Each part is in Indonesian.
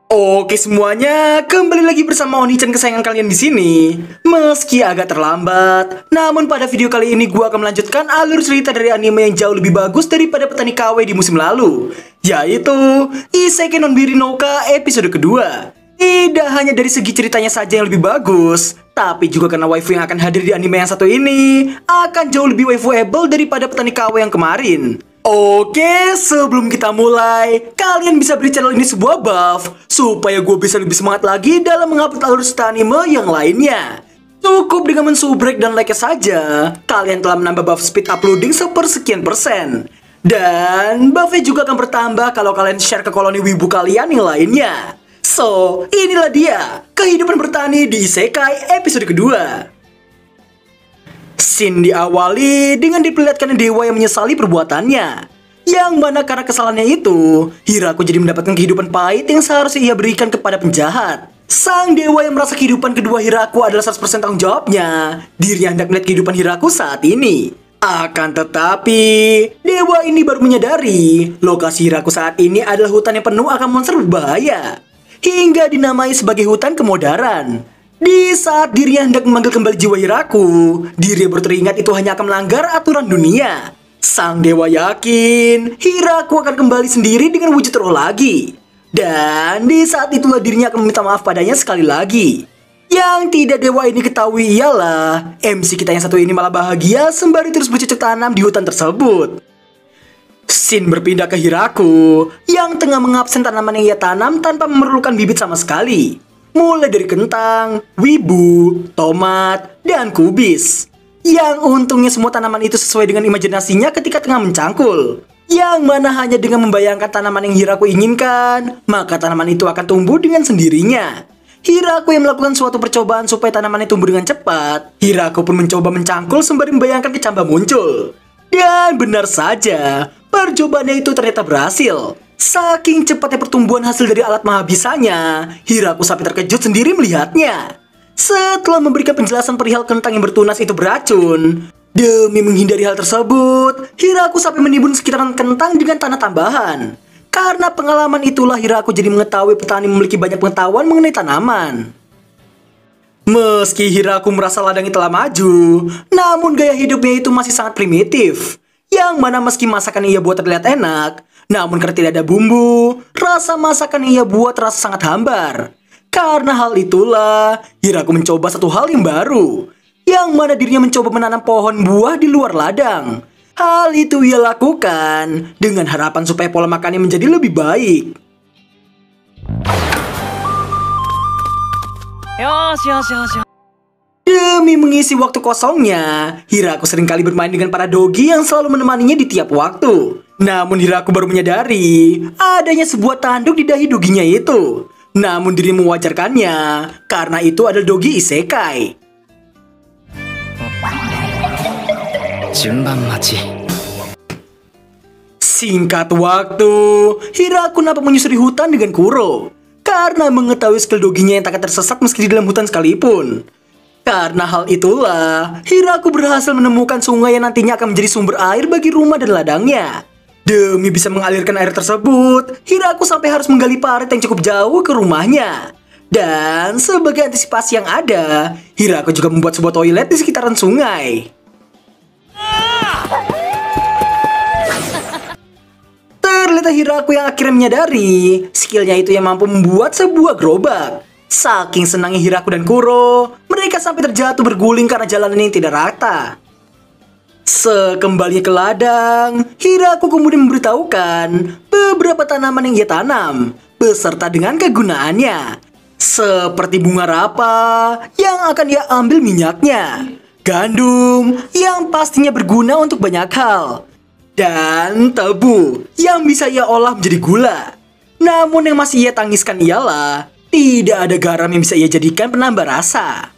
Oke semuanya, kembali lagi bersama Oni-chan kesayangan kalian di sini. Meski agak terlambat, namun pada video kali ini gua akan melanjutkan alur cerita dari anime yang jauh lebih bagus daripada Petani KW di musim lalu, yaitu Isekai no Nobiri no Ka episode kedua. Tidak hanya dari segi ceritanya saja yang lebih bagus, tapi juga karena waifu yang akan hadir di anime yang satu ini akan jauh lebih waifuable daripada Petani KW yang kemarin. Oke, sebelum kita mulai, kalian bisa beri channel ini sebuah buff supaya gue bisa lebih semangat lagi dalam mengupload alur cerita anime yang lainnya. Cukup dengan mensubrek dan like saja, kalian telah menambah buff speed uploading sepersekian persen. Dan buffnya juga akan bertambah kalau kalian share ke koloni wibu kalian yang lainnya. So, inilah dia kehidupan bertani di Isekai episode kedua. Scene diawali dengan diperlihatkan dewa yang menyesali perbuatannya, yang mana karena kesalahannya itu, Hiraku jadi mendapatkan kehidupan pahit yang seharusnya ia berikan kepada penjahat. Sang dewa yang merasa kehidupan kedua Hiraku adalah 100% tanggung jawabnya, dirinya hendak melihat kehidupan Hiraku saat ini. Akan tetapi, dewa ini baru menyadari lokasi Hiraku saat ini adalah hutan yang penuh akan monster berbahaya, hingga dinamai sebagai hutan kemodaran. Di saat dirinya hendak memanggil kembali jiwa Hiraku, dirinya baru teringat itu hanya akan melanggar aturan dunia. Sang dewa yakin Hiraku akan kembali sendiri dengan wujud roh lagi. Dan di saat itulah dirinya akan meminta maaf padanya sekali lagi. Yang tidak dewa ini ketahui ialah MC kita yang satu ini malah bahagia sembari terus bercocok tanam di hutan tersebut. Scene berpindah ke Hiraku yang tengah mengabsen tanaman yang ia tanam tanpa memerlukan bibit sama sekali. Mulai dari kentang, wibu, tomat, dan kubis. Yang untungnya semua tanaman itu sesuai dengan imajinasinya ketika tengah mencangkul. Yang mana hanya dengan membayangkan tanaman yang Hiraku inginkan, maka tanaman itu akan tumbuh dengan sendirinya. Hiraku yang melakukan suatu percobaan supaya tanamannya tumbuh dengan cepat. Hiraku pun mencoba mencangkul sembari membayangkan kecambah muncul. Dan benar saja, percobaannya itu ternyata berhasil. Saking cepatnya pertumbuhan hasil dari alat mahabisanya, Hiraku sampai terkejut sendiri melihatnya. Setelah memberikan penjelasan perihal kentang yang bertunas itu beracun, demi menghindari hal tersebut, Hiraku sampai menimbun sekitaran kentang dengan tanah tambahan. Karena pengalaman itulah Hiraku jadi mengetahui petani memiliki banyak pengetahuan mengenai tanaman. Meski Hiraku merasa ladangnya telah maju, namun gaya hidupnya itu masih sangat primitif. Yang mana meski masakan yang ia buat terlihat enak, namun karena tidak ada bumbu, rasa masakan yang ia buat terasa sangat hambar. Karena hal itulah, Hiraku mencoba satu hal yang baru, yang mana dirinya mencoba menanam pohon buah di luar ladang. Hal itu ia lakukan dengan harapan supaya pola makannya menjadi lebih baik. Demi mengisi waktu kosongnya, Hiraku seringkali bermain dengan para dogi yang selalu menemaninya di tiap waktu. Namun Hiraku baru menyadari adanya sebuah tanduk di dahi doginya itu. Namun diri mewajarkannya karena itu adalah dogi isekai. Singkat waktu, Hiraku nampak menyusuri hutan dengan Kuro karena mengetahui skill doginya yang tak akan tersesat meski di dalam hutan sekalipun. Karena hal itulah, Hiraku berhasil menemukan sungai yang nantinya akan menjadi sumber air bagi rumah dan ladangnya. Demi bisa mengalirkan air tersebut, Hiraku sampai harus menggali parit yang cukup jauh ke rumahnya. Dan sebagai antisipasi yang ada, Hiraku juga membuat sebuah toilet di sekitaran sungai. Ternyata Hiraku yang akhirnya menyadari skillnya itu yang mampu membuat sebuah gerobak. Saking senangnya Hiraku dan Kuro, mereka sampai terjatuh berguling karena jalanan yang tidak rata. Sekembalinya ke ladang, Hiraku kemudian memberitahukan beberapa tanaman yang ia tanam, beserta dengan kegunaannya. Seperti bunga rapa yang akan ia ambil minyaknya, gandum yang pastinya berguna untuk banyak hal, dan tebu yang bisa ia olah menjadi gula. Namun yang masih ia tangiskan ialah tidak ada garam yang bisa ia jadikan penambah rasa.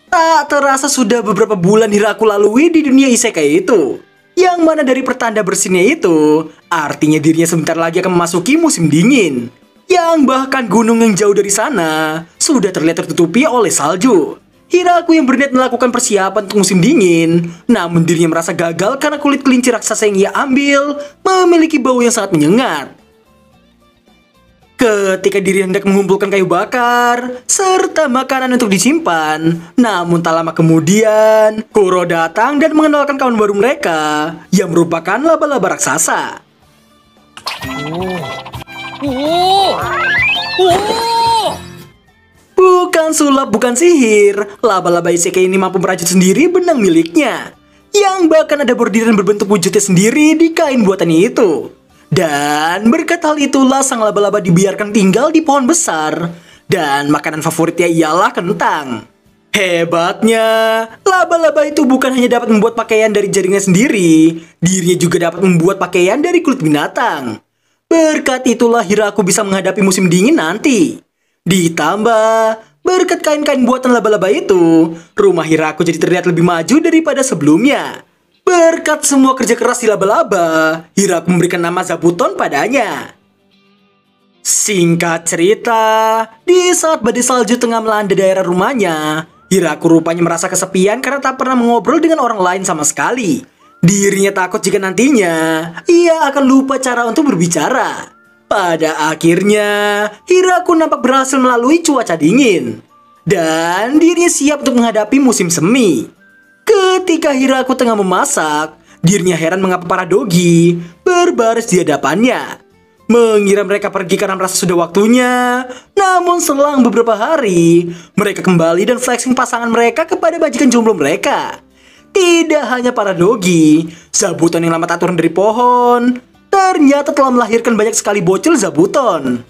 Tak terasa sudah beberapa bulan Hiraku lalui di dunia isekai itu. Yang mana dari pertanda bersihnya itu, artinya dirinya sebentar lagi akan memasuki musim dingin. Yang bahkan gunung yang jauh dari sana sudah terlihat tertutupi oleh salju. Hiraku yang berniat melakukan persiapan untuk musim dingin, namun dirinya merasa gagal karena kulit kelinci raksasa yang ia ambil memiliki bau yang sangat menyengat. Ketika diri hendak mengumpulkan kayu bakar serta makanan untuk disimpan, namun tak lama kemudian Kuro datang dan mengenalkan kawan baru mereka yang merupakan laba-laba raksasa. Bukan sulap, bukan sihir, laba-laba isekai ini mampu merajut sendiri benang miliknya, yang bahkan ada bordiran berbentuk wujudnya sendiri di kain buatannya itu. Dan berkat hal itulah sang laba-laba dibiarkan tinggal di pohon besar, dan makanan favoritnya ialah kentang. Hebatnya, laba-laba itu bukan hanya dapat membuat pakaian dari jaringnya sendiri, dirinya juga dapat membuat pakaian dari kulit binatang. Berkat itulah Hiraku bisa menghadapi musim dingin nanti. Ditambah, berkat kain-kain buatan laba-laba itu, rumah Hiraku jadi terlihat lebih maju daripada sebelumnya. Berkat semua kerja keras di laba-laba, Hiraku memberikan nama Zabuton padanya. Singkat cerita, di saat badai salju tengah melanda daerah rumahnya, Hiraku rupanya merasa kesepian karena tak pernah mengobrol dengan orang lain sama sekali. Dirinya takut jika nantinya ia akan lupa cara untuk berbicara. Pada akhirnya, Hiraku nampak berhasil melalui cuaca dingin. Dan dirinya siap untuk menghadapi musim semi. Ketika Hiraku tengah memasak, dirinya heran mengapa para dogi berbaris di hadapannya. Mengira mereka pergi karena merasa sudah waktunya. Namun selang beberapa hari, mereka kembali dan flexing pasangan mereka kepada bajikan jomblo mereka. Tidak hanya para dogi, Zabuton yang lama tak turun dari pohon ternyata telah melahirkan banyak sekali bocil Zabuton.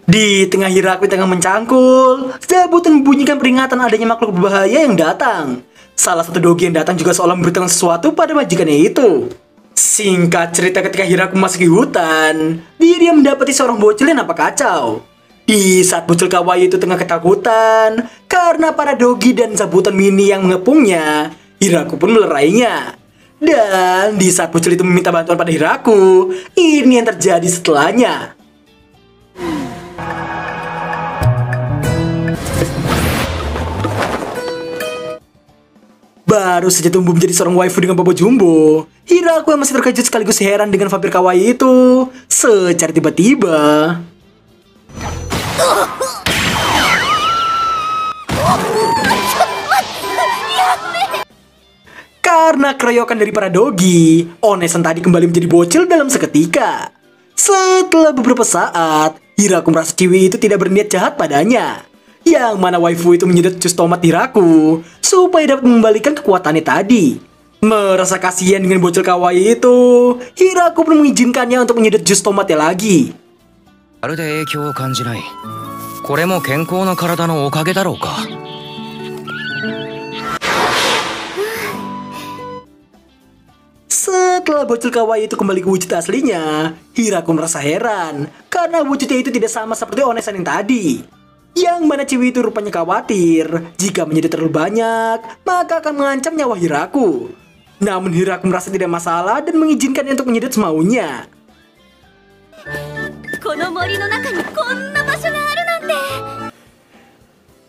Di tengah Hiraku tengah mencangkul, Zabuton membunyikan peringatan adanya makhluk berbahaya yang datang. Salah satu dogi yang datang juga seolah memberitahukan sesuatu pada majikannya itu. Singkat cerita, ketika Hiraku memasuki hutan, dia mendapati seorang bocil yang nampak kacau. Di saat bocil kawaii itu tengah ketakutan karena para dogi dan Zabuton mini yang mengepungnya, Hiraku pun melerainya. Dan di saat bocil itu meminta bantuan pada Hiraku, ini yang terjadi setelahnya. Baru saja tumbuh menjadi seorang waifu dengan bobo jumbo, Hiraku yang masih terkejut sekaligus heran dengan vampir kawaii itu secara tiba-tiba karena keroyokan dari para dogi, Onesan tadi kembali menjadi bocil dalam seketika. Setelah beberapa saat, Hiraku merasa Ciwi itu tidak berniat jahat padanya. Yang mana waifu itu menyedot jus tomat Hiraku supaya dapat mengembalikan kekuatannya tadi. Merasa kasihan dengan bocil kawaii itu, Hiraku pun mengizinkannya untuk menyedot jus tomatnya lagi. Setelah bocil kawaii itu kembali ke wujud aslinya, Hiraku merasa heran karena wujudnya itu tidak sama seperti Onesan yang tadi. Yang mana Ciwi itu rupanya khawatir jika menyedot terlalu banyak, maka akan mengancam nyawa Hiraku. Namun Hiraku merasa tidak masalah dan mengizinkannya untuk menyedot semaunya.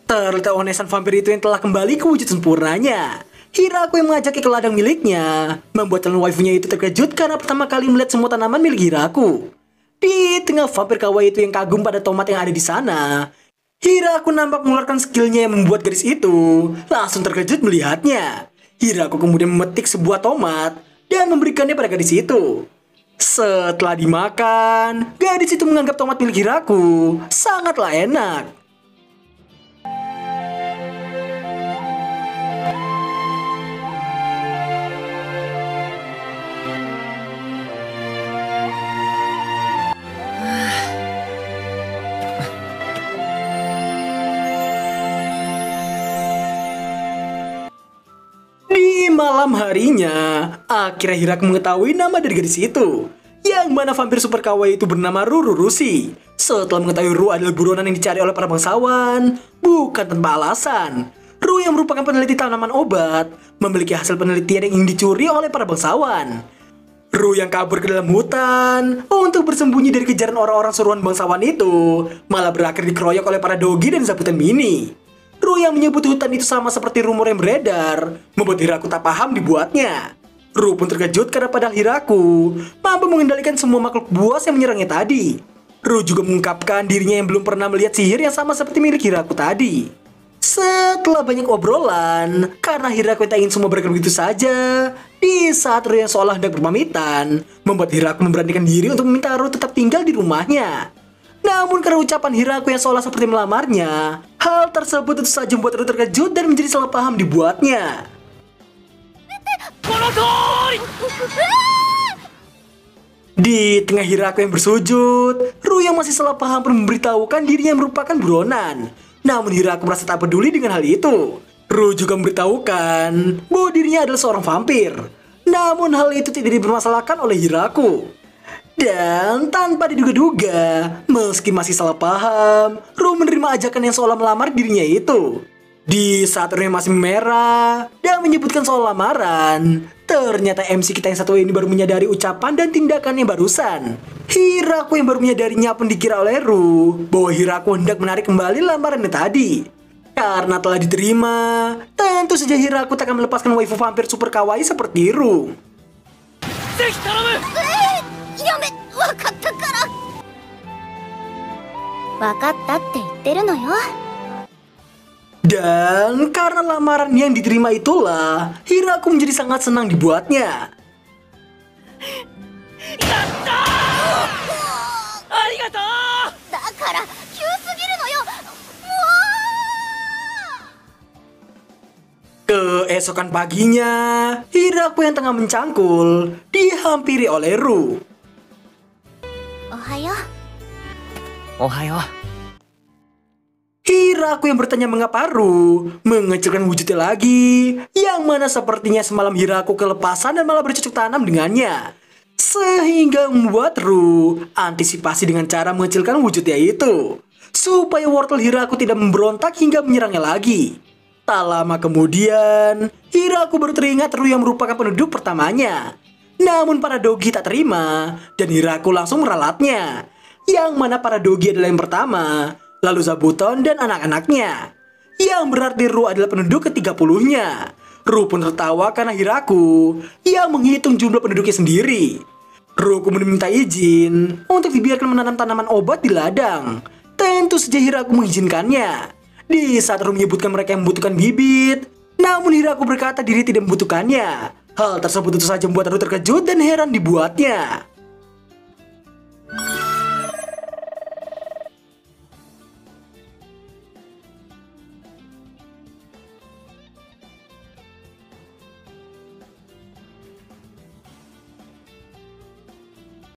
Ternyata Onesan vampir itu yang telah kembali ke wujud sempurnanya. Hiraku yang mengajaknya ke ladang miliknya, membuat calon waifunya itu terkejut karena pertama kali melihat semua tanaman milik Hiraku. Di tengah vampir kawaii itu yang kagum pada tomat yang ada di sana, Hiraku nampak mengeluarkan skillnya yang membuat gadis itu langsung terkejut melihatnya. Hiraku kemudian memetik sebuah tomat dan memberikannya pada gadis itu. Setelah dimakan, gadis itu menganggap tomat milik Hiraku sangatlah enak. Malam harinya, akhirnya Hiraku mengetahui nama dari gadis itu, yang mana vampir super kawaii itu bernama Rururusi. Setelah mengetahui Ru adalah buronan yang dicari oleh para bangsawan, bukan tanpa alasan. Ru yang merupakan peneliti tanaman obat, memiliki hasil penelitian yang ingin dicuri oleh para bangsawan. Ru yang kabur ke dalam hutan untuk bersembunyi dari kejaran orang-orang suruhan bangsawan itu, malah berakhir dikeroyok oleh para dogi dan Zabuton mini. Ru yang menyebut hutan itu sama seperti rumor yang beredar membuat Hiraku tak paham dibuatnya. Ru pun terkejut karena padahal Hiraku mampu mengendalikan semua makhluk buas yang menyerangnya tadi. Ru juga mengungkapkan dirinya yang belum pernah melihat sihir yang sama seperti milik Hiraku tadi. Setelah banyak obrolan, karena Hiraku tak ingin semua berakhir begitu saja, di saat Ru yang seolah hendak berpamitan, membuat Hiraku memberanikan diri untuk meminta Ru tetap tinggal di rumahnya. Namun karena ucapan Hiraku yang seolah seperti melamarnya, hal tersebut tentu saja membuat Ru terkejut dan menjadi salah paham dibuatnya. Di tengah Hiraku yang bersujud, Ru yang masih salah paham pun memberitahukan dirinya merupakan buronan. Namun Hiraku merasa tak peduli dengan hal itu. Ru juga memberitahukan bahwa dirinya adalah seorang vampir. Namun hal itu tidak dipermasalahkan oleh Hiraku. Dan tanpa diduga-duga, meski masih salah paham, Ru menerima ajakan yang seolah melamar dirinya itu. Di saat Ru yang masih memerah dan menyebutkan soal lamaran, ternyata MC kita yang satu ini baru menyadari ucapan dan tindakannya barusan. Hiraku yang baru menyadarinya pun dikira oleh Ru bahwa Hiraku hendak menarik kembali lamarannya tadi. Karena telah diterima, tentu saja Hiraku tak akan melepaskan waifu vampir super kawaii seperti Ru. Dan karena lamaran yang diterima itulah, Hiraku menjadi sangat senang dibuatnya. Keesokan paginya, Hiraku yang tengah mencangkul dihampiri oleh Ru. Ohayo. Hiraku yang bertanya mengapa Ru mengecilkan wujudnya lagi, yang mana sepertinya semalam Hiraku kelepasan dan malah bercocok tanam dengannya. Sehingga membuat Ru antisipasi dengan cara mengecilkan wujudnya itu, supaya wortel Hiraku tidak memberontak hingga menyerangnya lagi. Tak lama kemudian, Hiraku baru teringat Ru yang merupakan penduduk pertamanya. Namun para dogi tak terima, dan Hiraku langsung meralatnya. Yang mana para dogi adalah yang pertama, lalu Zabuton dan anak-anaknya. Yang berarti Ru adalah penduduk ke-30-nya. Ru pun tertawa karena Hiraku yang menghitung jumlah penduduknya sendiri. Ru kemudian minta izin untuk dibiarkan menanam tanaman obat di ladang. Tentu saja Hiraku mengizinkannya. Di saat Ru menyebutkan mereka yang membutuhkan bibit, namun Hiraku berkata diri tidak membutuhkannya. Hal tersebut tentu saja membuat Ru terkejut dan heran dibuatnya.